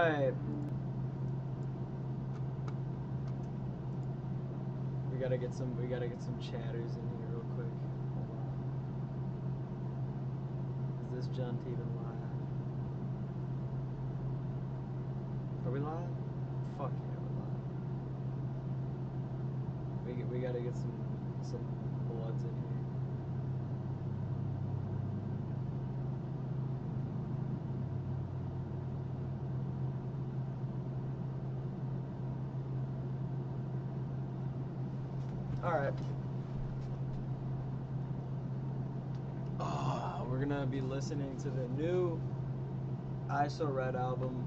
Alright. We gotta get some chatters in here real quick. Hold on. Is this Junt even live? Are we live? Fuck yeah, we're live. We gotta get some bloods in here. Alright. Oh, we're gonna be listening to the new isored album.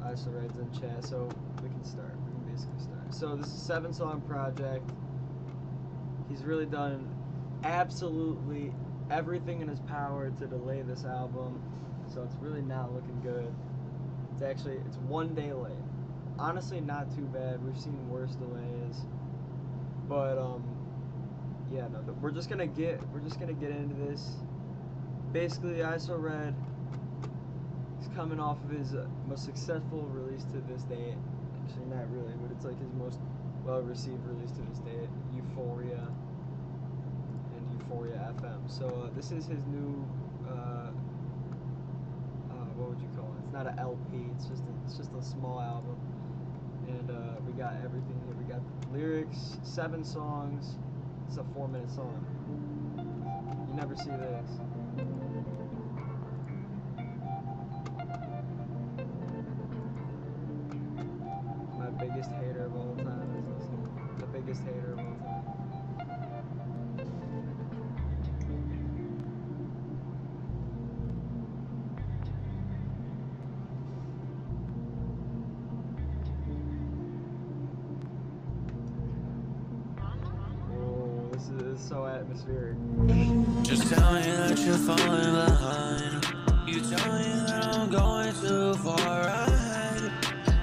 Isored's in chat, so we can start. We can basically start. So this is a 7-song project. He's really done absolutely everything in his power to delay this album, so it's really not looking good. It's 1 day late. Honestly, not too bad. We've seen worse delays, but yeah, no. We're just gonna get into this. Basically, isored is coming off of his most successful release to this date. Actually, not really, but it's like his most well-received release to this date, Euphoria and Euphoria FM. So this is his new. What would you call it? It's not an LP. It's just a small album. And we got everything here. We got lyrics, 7 songs. It's a 4-minute song. You never see this. My biggest hater of all time is listening. The biggest hater of all time. So atmospheric. Just tell me that you're falling behind. You tell me that I'm going too far ahead.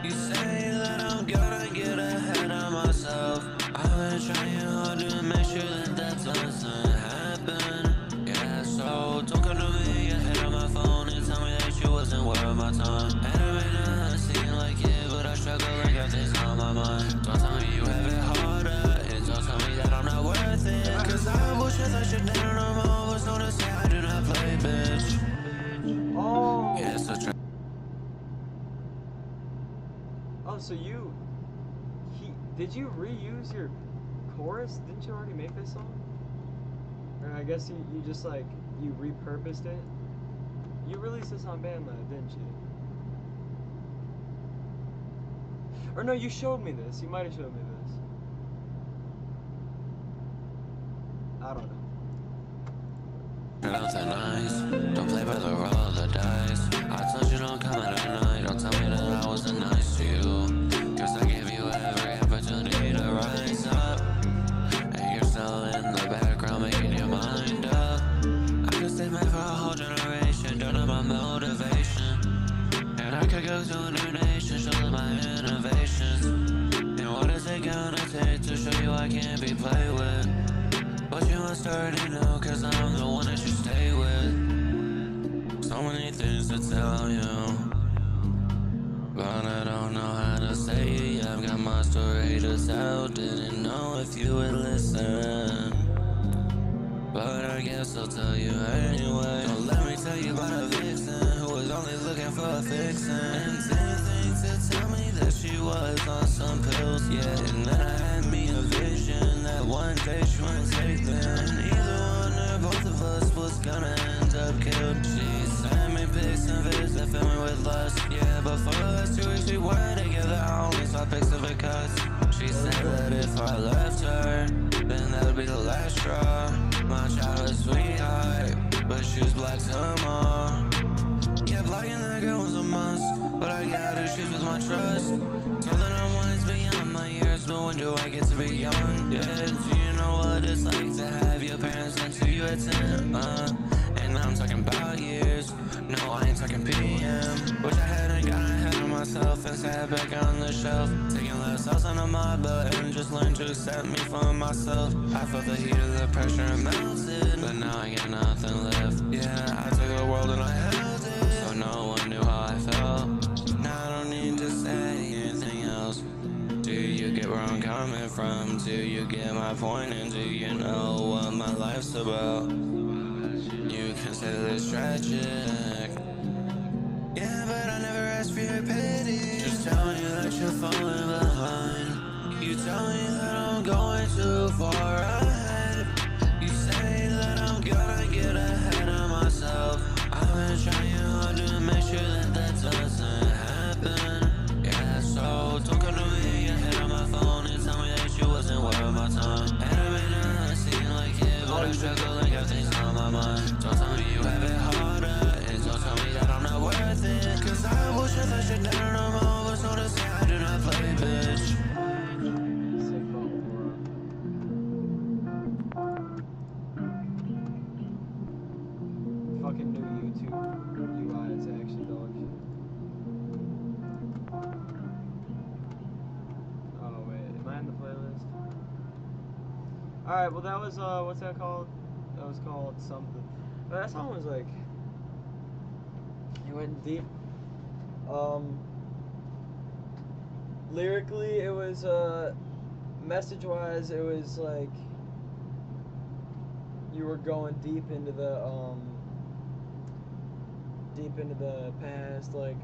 You say that I'm gonna get ahead of myself. I've been trying hard to make sure that doesn't happen. Yeah, so don't come to me ahead of my phone and tell me that you wasn't worth my time. And it may not seem like it, but I struggle and got things on my mind. Don't tell me you have it harder, and don't tell me that I'm not worth it. Cause I bullshit I should never know more. Was known to say I do not play, bitch. Oh. Yeah, so try. Oh, so did you reuse your chorus? Didn't you already make this song? Or I guess you just like, you repurposed it? You released this on BandLab, didn't you? Or no, you showed me this. You might have showed me this. I don't know. Turn out the nice. Don't play by the roll of the dice. I told you don't come out at night. Don't tell me that I wasn't nice to you. Cause I gave you every opportunity to rise up. And you're still in the background making your mind up. I could stay mad for a whole generation. Don't know my motivation. And I could go to a new nation, show them my innovations. And what is it gonna take to show you I can't be played with? But you must already know, cause I'm the one that you stay with. So many things to tell you, but I don't know how to say it. I've got my story to tell, didn't know if you would listen. But I guess I'll tell you anyway. Don't let me tell you about a vixen who was only looking for a fixin'. And 10 things to tell me that she was on some pills, yeah. And then I had me a vision that one day she wouldn't take them. And either one or both of us was gonna end up killed. She sent me pics and vids that filled me with lust, yeah. But for the last 2 weeks we were together, I only saw pics of it cause she said that if I left her, then that would be the last straw. My childhood sweetheart, but she was black tomorrow. Yeah, blocking that girl was a must, but I got her, she was my trust. Told her I'm once beyond my years, but when do I get to be young? Yeah, do you know what it's like to have your parents sent to you at 10? And I'm talking about years, no, I ain't talking PM. Wish I hadn't gotten ahead of myself and sat back on the shelf, taking less else under my belt and just learned to accept me for myself. I felt the heat of the pressure and melted, but now I got nothing left. Yeah, I took the world and I held it, so no one knew how I coming from? Do you get my point, and do you know what my life's about? You consider this tragic. Yeah, but I never asked for your pity. Just tell me that you're falling behind. You tell me that I'm going too far ahead. You say that I'm gonna get ahead of myself. I've been trying hard to make sure that that doesn't happen. Yeah, so don't come to me ahead of my phone and tell me that you wasn't worth my time. And it may not seem like it, but I struggle like everything's on my mind. Don't tell me you have it harder, and don't tell me that I'm not worth it. Cause I will shut that shit down, I'm always on the side, I do not play, bitch. Fucking new YouTube UI is actually dog shit. Oh wait, am I in the playlist? Alright, well that was what's that called? That was called something. But that song was like, it went deep. Lyrically it was message wise it was like you were going deep into the past, like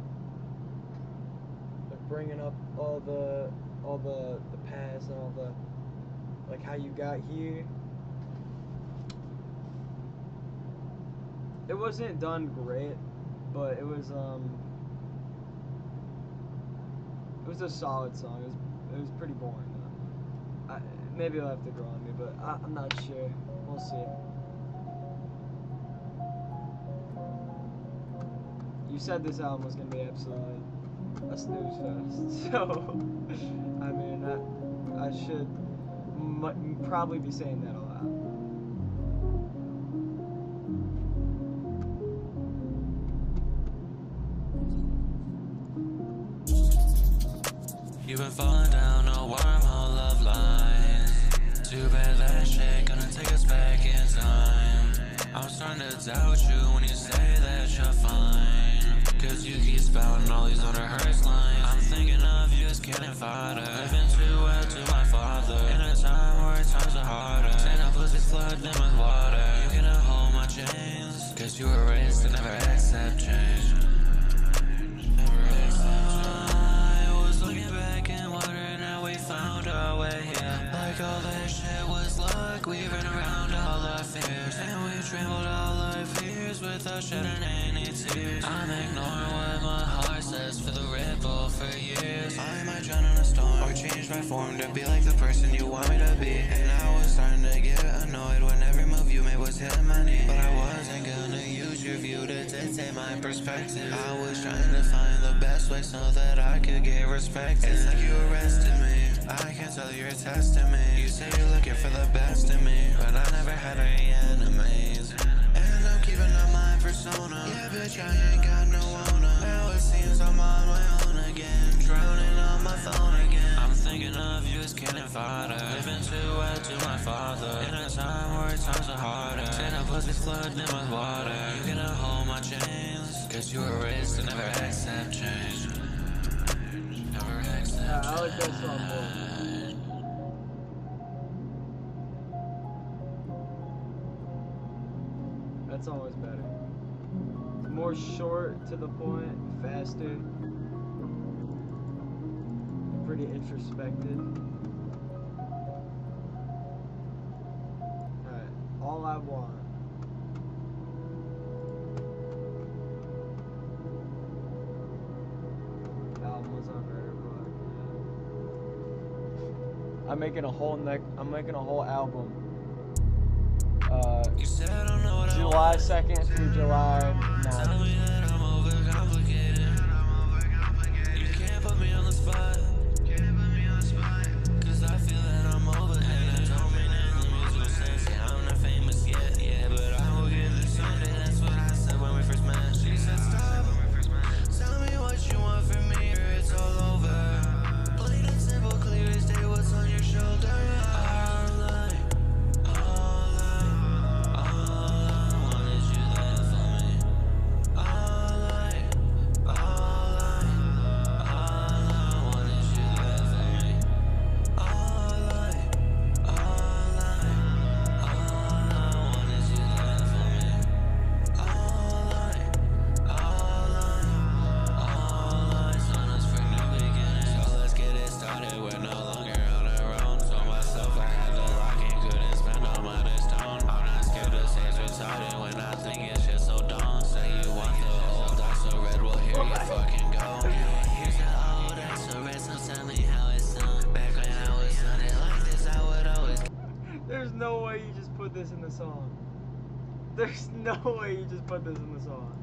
bringing up all the past and all the, like how you got here. It wasn't done great, but it was a solid song. It was pretty boring though. Maybe it'll have to grow on me, but I'm not sure. We'll see. You said this album was gonna be absolutely a snooze fest, so I mean, I should probably be saying that a lot. You've been falling down a wormhole of lies. Too bad that shit gonna take us back in time. I'm starting to doubt you when you say that you're fine. Cause you keep spouting all these other hurts lines. I'm thinking of you as cannon fodder. Living too well to my father. In a time where times are harder. Stand up, pussy flooding with water. You cannot hold my chains. Cause you were raised to never accept change. All that shit was luck, we ran around all our fears, and we trampled all our fears without shedding any tears. I'm ignoring what my heart says for the ripple for years. I might drown in a storm, or change my form to be like the person you want me to be. And I was starting to get annoyed when every move you made was hitting my knee. But I wasn't gonna use your view to dictate my perspective. I was trying to find the best way so that I could get respected. It's like you arrested me, I can't tell you're testing me. You say you're looking for the best in me, but I never had any enemies. And I'm keeping up my persona. Yeah, bitch, I ain't got no owner. Now it seems I'm on my own again, drowning on my phone again. I'm thinking of you as cannon fodder. Living too well to my father. In a time where times are harder. Stand up, pussy flooding with water. You cannot hold my chains. Cause you were raised to never accept change. Never accept change. I like that song more. That's always better. More short, to the point, faster. Pretty introspective. Alright, All I Want. The album was on Rare Block. I'm making a whole album. You said I don't know what July 2nd through July 9th. Tell me that I'm overcomplicated. You can't put me on the spot. Cause I feel that I'm over. And I don't mean it in the musical sense. Yeah, I'm not famous yet. Yeah, but I will get this Sunday. That's what I said when we first met. She said stop. Tell me what you want from me or it's all over. Plain and simple, clear as day, what's on your shoulder. All I wanted you there for me. put this in the song. There's no way you just put this in the song.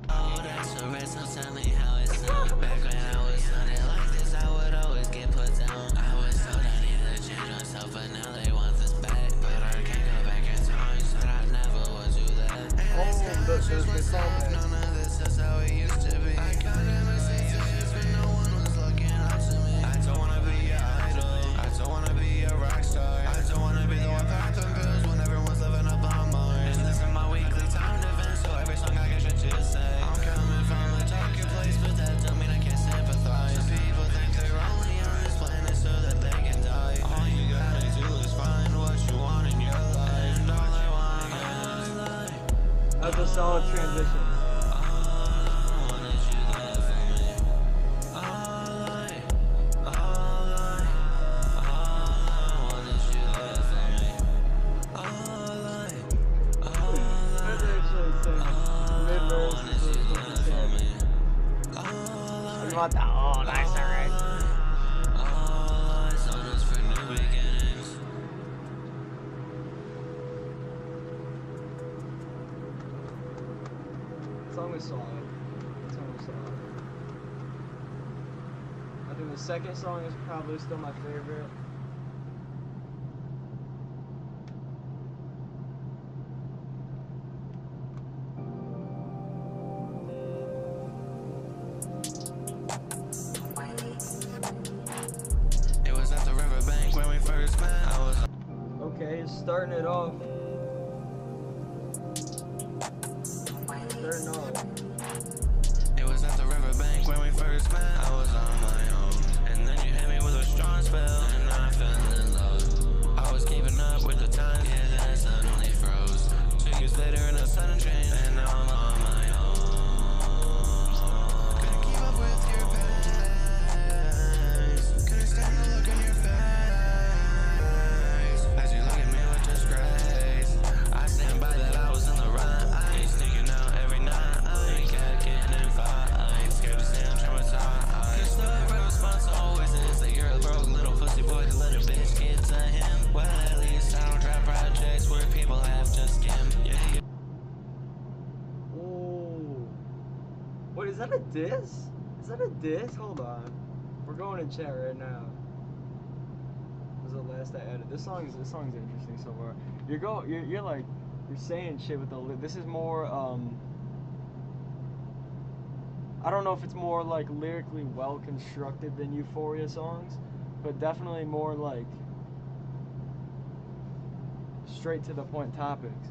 Oh, that's a risk, so tell me how it sounds. Back when I was sounding like this, I would always get put down. I was told I needed to change myself, but now they want this back. But I can't go back in time, said I never would do that. Oh, the song. None of this is how it used to be. I got messages, but no one was looking up to me. I don't wanna be your idol. I don't wanna be a rock star. I don't wanna be the one packing pills when everyone's living up on Mars. And this is my weekly time defense, so every song I get shit to say. I'm coming from a darker place, but that don't mean I can't sympathize. Some people think they're only on this planet so that they can die. All you gotta do is find what you want in your life. And all I want is That's a solid transition. What the whole isored. Song is solid. Song is solid. I think the second song is probably still my favorite. Okay, starting it off. Starting off. It was at the riverbank when we first met. I was on my own, and then you hit me with a strong spell, and I fell in love. I was keeping up with the times, yeah, then it suddenly froze. 2 years later, in a sudden change, and now I'm on my own. Couldn't keep up with your pace. Couldn't stand the look on your face. As you look at me with disgrace, I stand by that I was in the right. I ain't sneaking out every night. I ain't got getting in fight. I ain't scared to say I'm traumatized. Cause the response always is that you're a broke little pussy boy to let a bitch get to him. Well, at least I don't try projects where people have to skim. Yeah. Ooh. Wait, is that a diss? Is that a diss? Hold on. We're going in chat right now. This was the last I added. This song's interesting so far. You're like you're saying shit with the this is more I don't know if it's more like lyrically well constructed than Euphoria songs, but definitely more like straight to the point topics.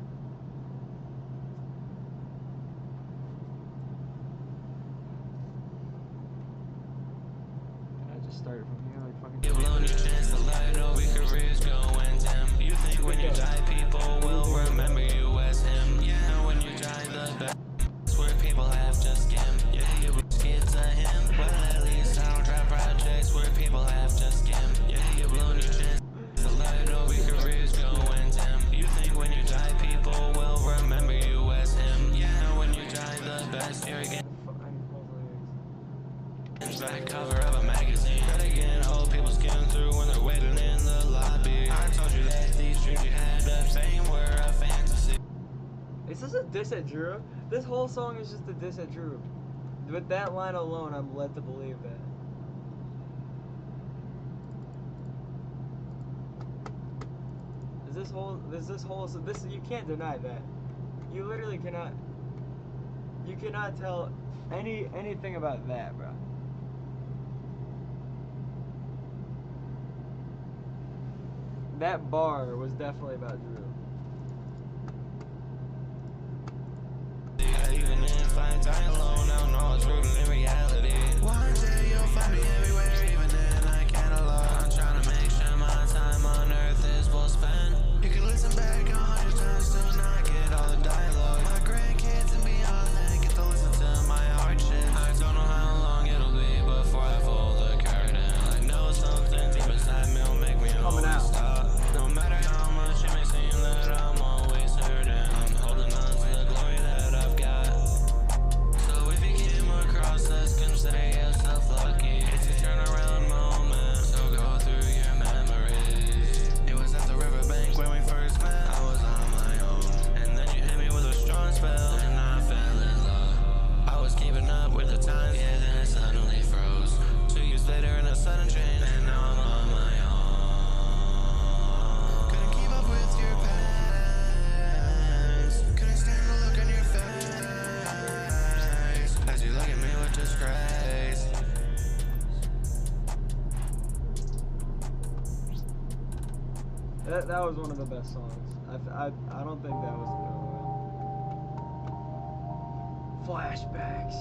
And I just started from here like fucking. You've blown your chance to light over your careers going dim. You think when you die people will remember you as him. Yeah, when you die the best where people have to skim. Yeah, you get to him. Well, at least I don't try projects where people have to skim. Yeah, you've blown your chance to light over your careers going dim. You think when you die people will remember you as him. Yeah, when you die the best you're again. Back cover of a magazine. Try to get old people skim through when they're waiting in the lobby. I told you that these dreams you had of fame were a fantasy. Is this a diss at Drew? This whole song is just a diss at Drew. With that line alone, I'm led to believe that. You can't deny that. You literally cannot. You cannot tell anything about that, bro. That bar was definitely about Drew. Even if I die alone, I don't know what's rooted in reality. One day you'll find me everywhere, even then I can't alone. I'm trying to make sure my time on earth is well spent. You can listen back 100 times, still not get all the dialogue. My grandkids and beyond, they get to listen to my hardship. I don't know how long it'll be before I pull the curtain. I know something deep inside me will make me always stop. No matter how much it may seem that I'm always hurting, I'm holding on to the glory that I've got. So if you came across us, consider yourself lucky. It's That was one of the best songs. I don't think that was the one. Flashbacks.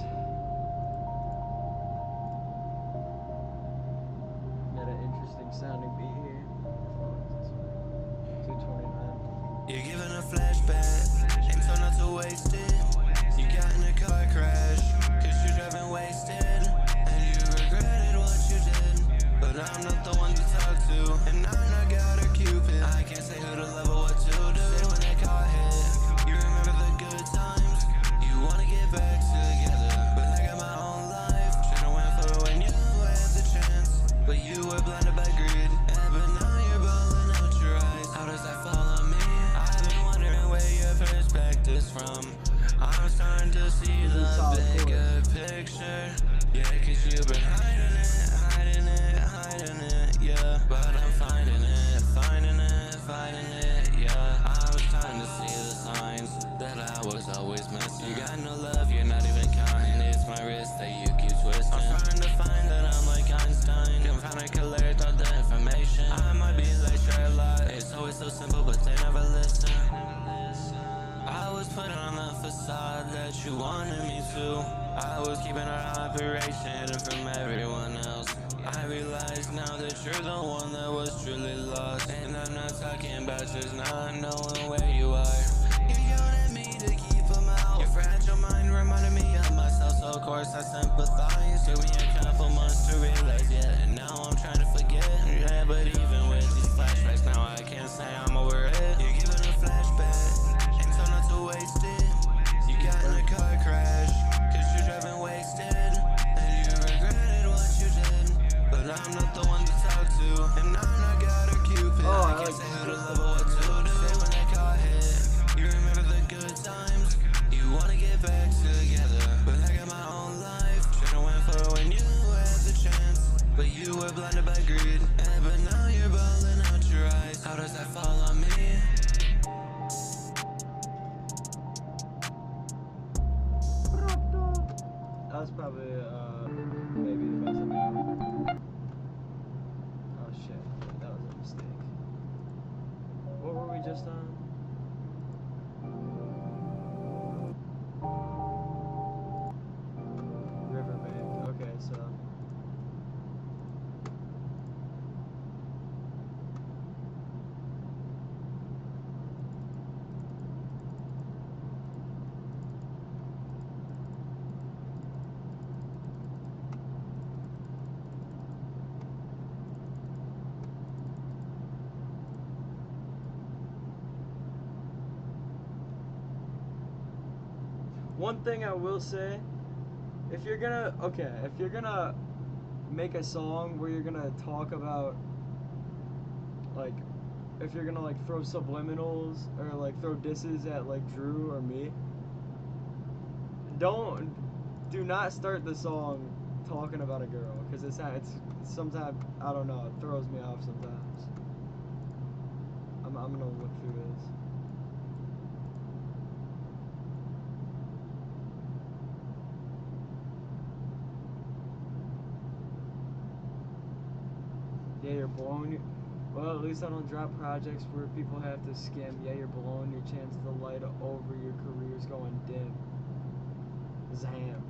Got an interesting sounding beat here. 229. You're given a flashback and told not to waste it. You got in a car crash, cause you're driving wasted. And you regretted what you did, but I'm not the one to talk to. And I'm not God or Cupid, I can't say who to love or what to do. Say when that car hit, you remember the good times. You wanna get back together, but I got my own life. Should've went for it when you had the chance, but you were blinded by greed. And but now you're balling out your eyes. How does that fall on me? I've been wondering where your perspective's from. I'm starting to see the bigger picture. Yeah, cause you've been hiding it, yeah. But I'm finding it, yeah. I was trying to see the signs that I was always missing. You got no love, you're not even kind. It's my wrist that you keep twisting. I'm trying to find that I'm like Einstein. I'm trying to collect all the information. I might be like Sherlock. It's always so simple, but they never listen. I was putting on the facade that you wanted me to. I was keeping our operation hidden from everyone else. I realize now that you're the one that was truly lost. And I'm not talking about just not knowing where you are. You yelled at me to keep them out. Your fragile mind reminded me of myself, so of course I sympathize. Took me a couple months to realize, yeah, and now I'm trying to forget. Yeah, but even with these flashbacks, now I can't say I'm over it. You're giving a flashback and told not to waste it. You got in a car crash, cause you're driving wasted. And you regretted what you did, but I'm not the one to talk to. And I'm not God or Cupid, I can't say who to love or what to do. Say when that car hit, you remember the good times. You wanna get back together, but I got my own life. Should've went for it when you had the chance, but you were blinded by greed. And but now you're balling out your eyes. How does that fall on me? That was probably maybe the best of the album. Oh shit, that was a mistake. What were we just on? Riverbank. Okay, so one thing I will say, if you're gonna make a song where you're gonna talk about, like, if you're gonna like throw subliminals or like throw disses at like Drew or me, do not start the song talking about a girl, because it's sometimes, I don't know, it throws me off sometimes. I'm gonna look through this. Yeah, you're blowing your... Well, at least I don't drop projects where people have to skim. Yeah, you're blowing your chance to light over your career's going dim. Zam.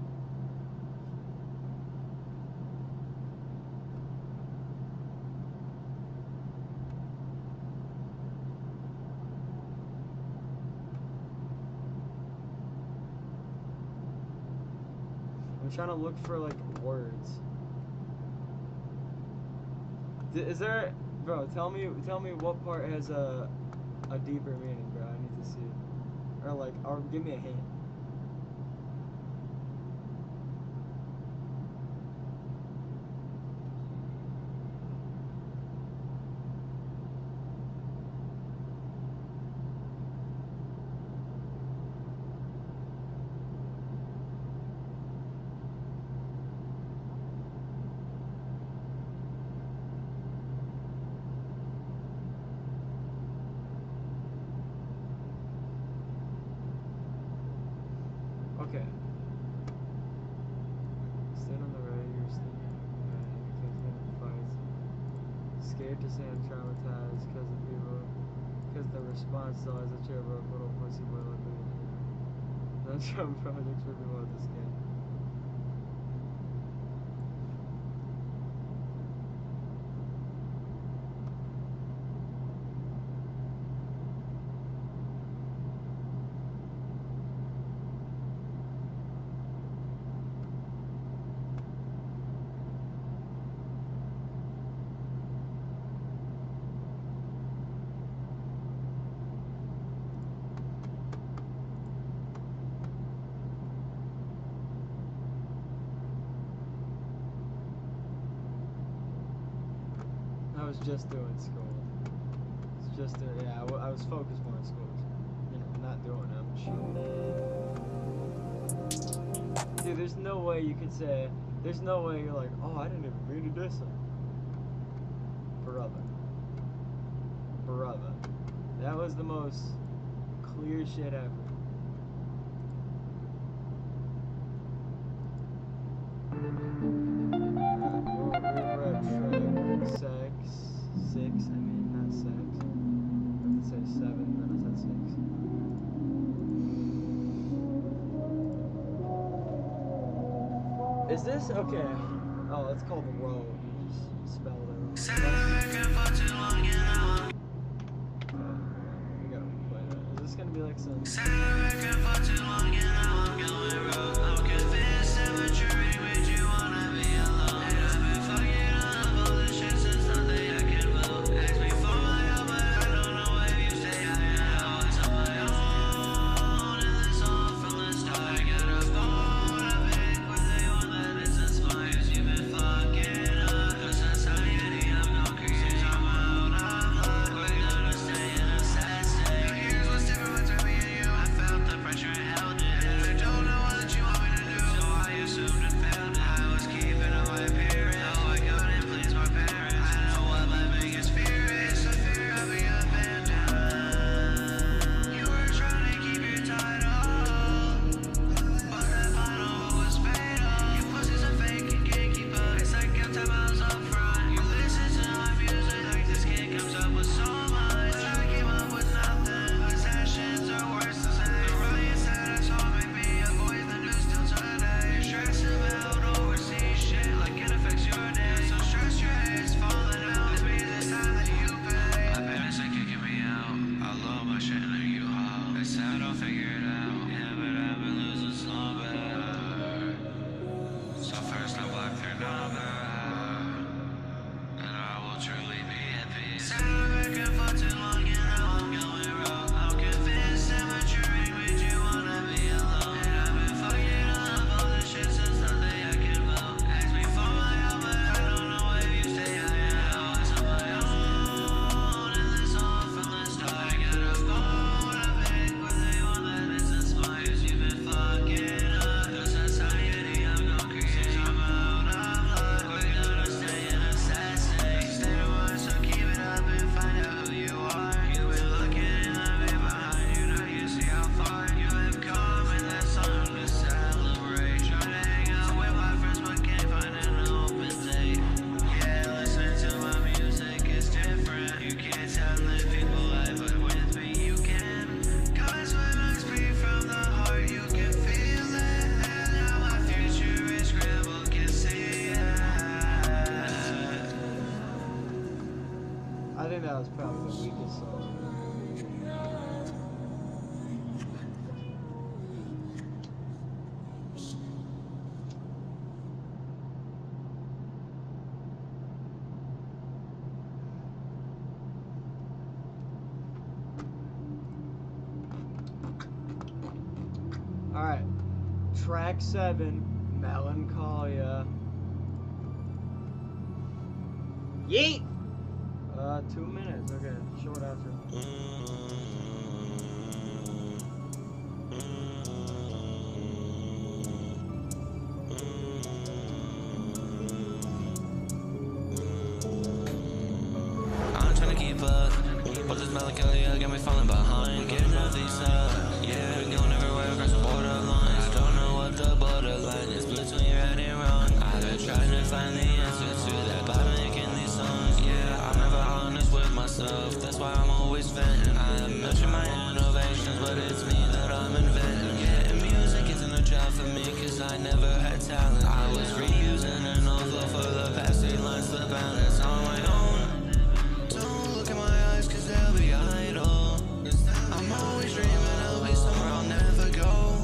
I'm trying to look for, like, words. Is there... Bro, tell me what part has a deeper meaning, bro. I need to see. Or, like, or give me a hint. Okay. Stand on the right, you're standing on the right, because then fights. scared to say I'm traumatized because of people. Because the response is always a cheer about little pussy boy like me. That's from projects for people with this game. I was just doing school. It's just yeah. I was focused more on school. You know, not doing them. Dude, there's no way you could say. There's no way you're like, oh, I didn't even mean to do so. Brother. That was the most clear shit ever. Six, I mean, not sex. I have to say 7, then I said 6. Is this okay? Oh, it's called the road. You just spelled it wrong. We gotta play that. Is this gonna be like some? I think that was probably the weakest song. Alright, track 7, Melancholia. Yeet! 2 minutes, okay, short after. I'm trying to keep up, but this melancholia got me falling behind. Getting all these yeah, going everywhere across the borderlines. Don't know what the borderline is between right and wrong. I've been trying to find the answer to that by making these songs. Yeah, I'm never myself. That's why I'm always venting. I mention my innovations, but it's me that I'm inventing. Yeah, and music isn't a job for me, cause I never had talent. I was reusing an awful for the past 8 lines to balance on my own. Don't look in my eyes, cause they'll be idle. I'm always dreaming I'll be somewhere I'll never go.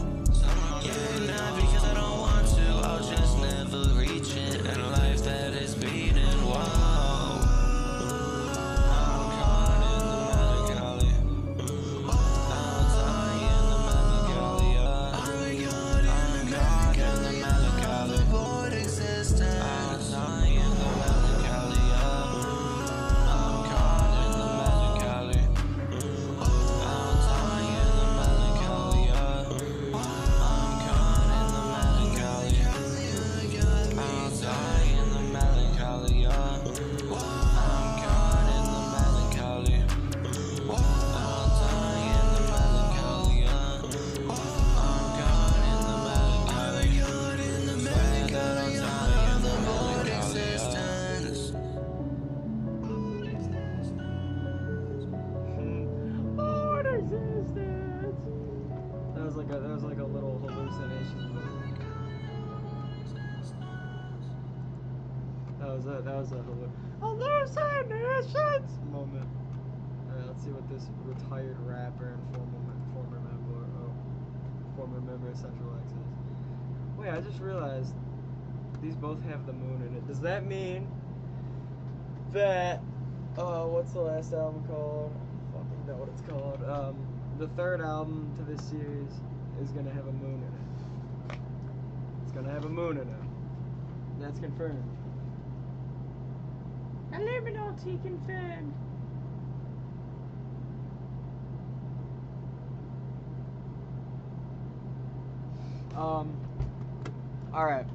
Yeah, not because I don't want to, I'll just never reach it. And a life that is beating, whoa. I'm caught in the melancholy. I'll die in the melancholia. I'm caught in the melancholy. Avoid existence. I'll die in the melancholia. I'm caught in the melancholy. I'll die in the melancholia. I'm caught in the melancholy. I'll die in the melancholia. I'm caught in the melancholy. I'll die in the melancholia. I'm caught in the melancholy. Swear that I'll die in the melancholia. Lord existence. That was like a little hallucination. That was a hallucinations moment. Alright, let's see what this retired rapper and former member of Central X is. Wait, I just realized these both have the moon in it. Does that mean that what's the last album called? I don't fucking know what it's called. The third album to this series is gonna have a moon in it. It's gonna have a moon in it. That's confirmed. Illuminati confirmed. Alright.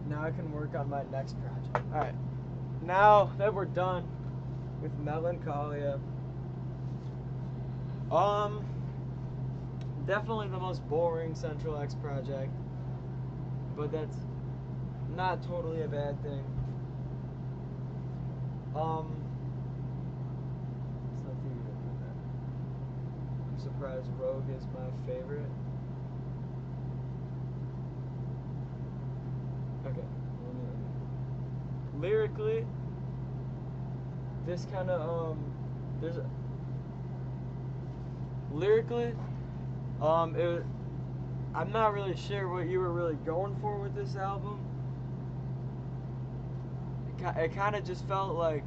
Now I can work on my next project. Alright. Now that we're done with Melancholia, definitely the most boring Central X project, but that's not totally a bad thing. It's not too good for that. I'm surprised Rogue is my favorite. Okay. Lyrically, this kind of there's lyrically, I'm not really sure what you were really going for with this album. It kind of just felt like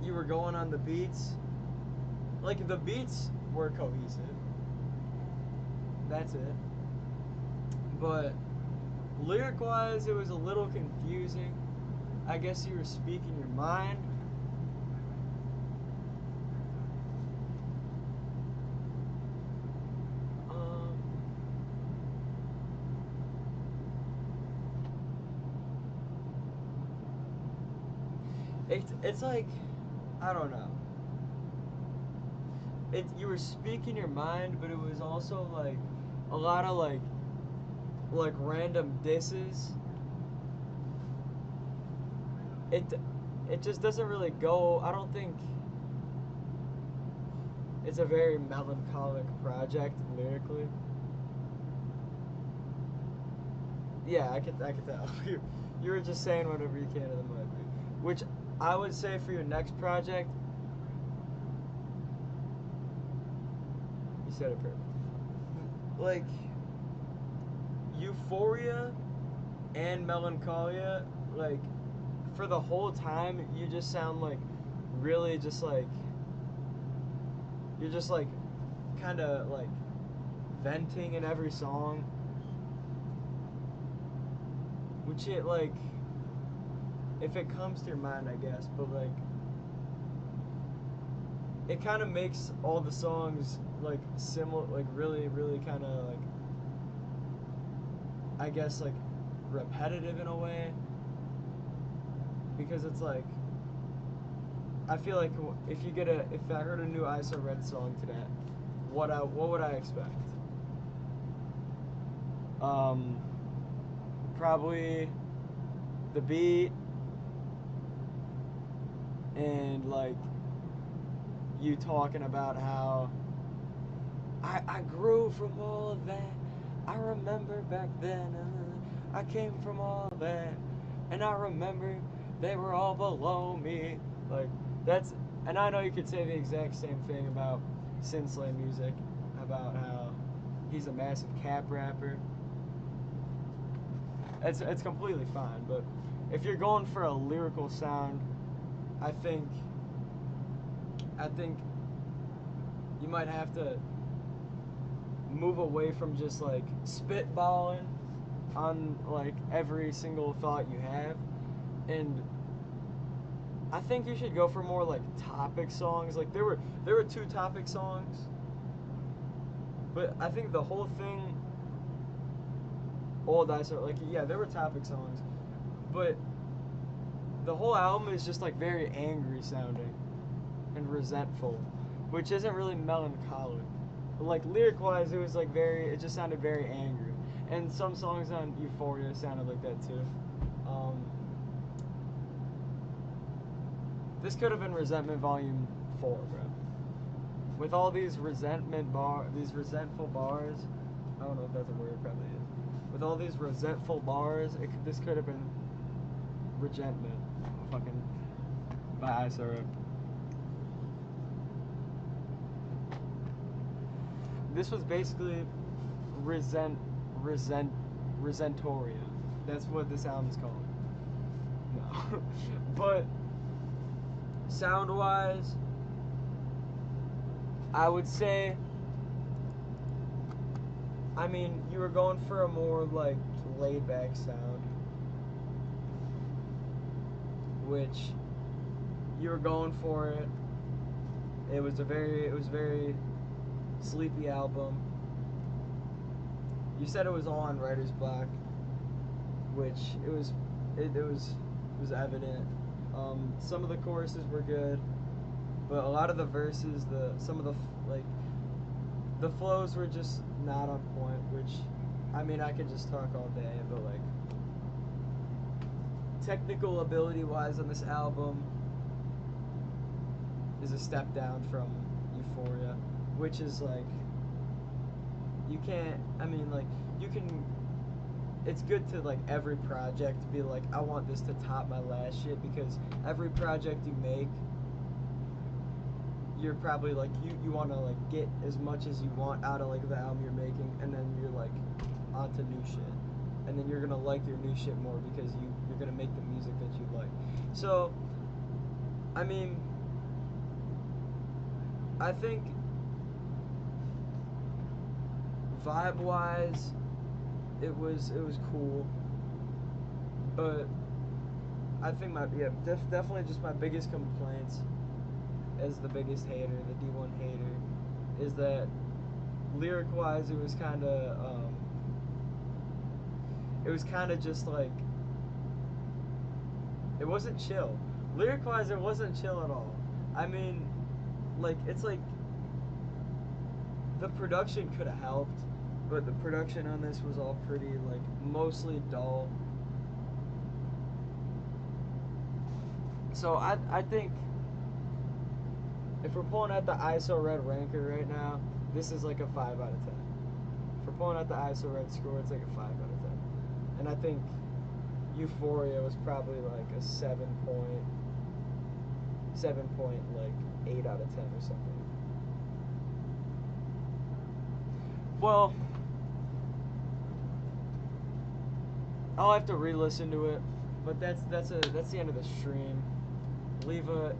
you were going on the beats. Like, the beats were cohesive. That's it. But lyric-wise, it was a little confusing. I guess you were speaking your mind. It's like, I don't know. You were speaking your mind, but it was also like a lot of like random disses. It just doesn't really go. I don't think it's a very melancholic project lyrically. Yeah, I could tell. You were just saying whatever you can to the mic, which I would say for your next project. You said it perfect. Like, Euphoria and Melancholia, like, for the whole time, you just sound like really just like, you're just like kind of like venting in every song, which it like, if it comes to your mind, I guess, but like, it kind of makes all the songs like similar, like really kind of like, I guess like repetitive in a way, because it's like, I feel like if I heard a new isored song today, what would I expect? Probably the beat, and like you talking about how I grew from all of that. I remember back then, I came from all that, and I remember they were all below me. Like that's, and I know you could say the exact same thing about Sinslay music, about how he's a massive cap rapper. It's completely fine, but if you're going for a lyrical sound, I think I think you might have to move away from just like spitballing on like every single thought you have, and I think you should go for more like topic songs. Like there were two topic songs, but I think the whole thing, old isored, like yeah, there were topic songs, but the whole album is just like very angry sounding and resentful, which isn't really melancholic. But like lyric wise, it was like it just sounded very angry. And some songs on Euphoria sounded like that too. This could have been Resentment Volume 4, bro. With all these these resentful bars. I don't know if that's a word, probably is. With all these resentful bars, this could have been Regentment, fucking by isored. This was basically Resentoria. That's what this album's called. No. But sound wise, I would say, I mean, you were going for a more like laid back sound, which you were going for it. It was very sleepy album. You said it was all on writer's block, which it was evident. Some of the choruses were good, but a lot of the verses, some of the like the flows were just not on point. Which, I mean, I could just talk all day, but like technical ability wise on this album is a step down from Euphoria, which is like you can't. I mean, like you can. It's good to like every project be like, I want this to top my last shit, because every project you make, you're probably like you want to like get as much as you want out of like the album you're making, and then you're like onto new shit, and then you're gonna like your new shit more because you're gonna make the music that you like. So I mean, I think vibe wise it was cool, but I think definitely just my biggest complaints as the biggest hater, the D1 hater, is that lyric wise it was kind of just like, it wasn't chill. Lyric wise it wasn't chill at all. I mean, like it's like the production could have helped, but the production on this was all pretty like mostly dull. So I think if we're pulling out the isored ranker right now, this is like a 5 out of 10. If we're pulling out the isored score, it's like a 5 out of 10. And I think Euphoria was probably like a 8 out of 10 or something. Well, I'll have to re-listen to it, but that's the end of the stream. Leave a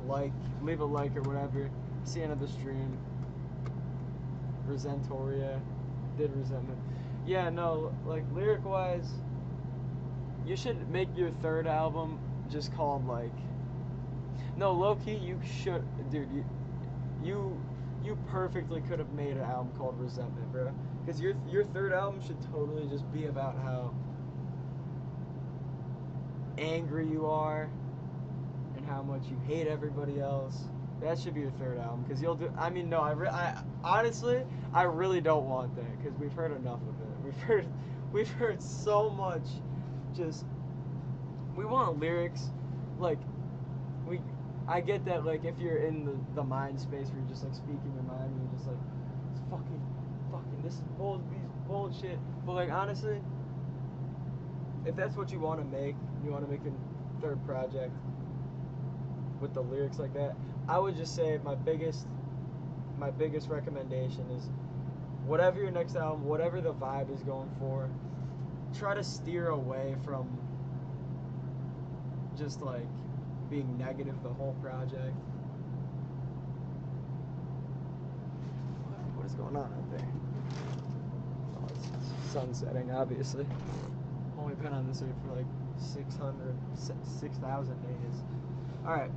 like or whatever. It's the end of the stream. Resentoria did Resentment. Yeah, no, like lyric wise, you should make your third album just called like, no, low key you should, dude, you perfectly could have made an album called Resentment, bro. Because your third album should totally just be about how angry you are and how much you hate everybody else. That should be your third album, because you'll do. I mean, no, I honestly, I really don't want that, because we've heard enough of it. We've heard so much. Just, we want lyrics, like I get that, like, if you're in the mind space where you're just like speaking your mind and you're just like, it's fucking, this is bullshit. But like, honestly, if that's what you want to make, you want to make a third project with the lyrics like that, I would just say my biggest recommendation is whatever your next album, whatever the vibe is going for, try to steer away from just like being negative the whole project. What is going on out there? Oh, it's sun setting, obviously. Only been on this earth for like 6,000 days. Alright.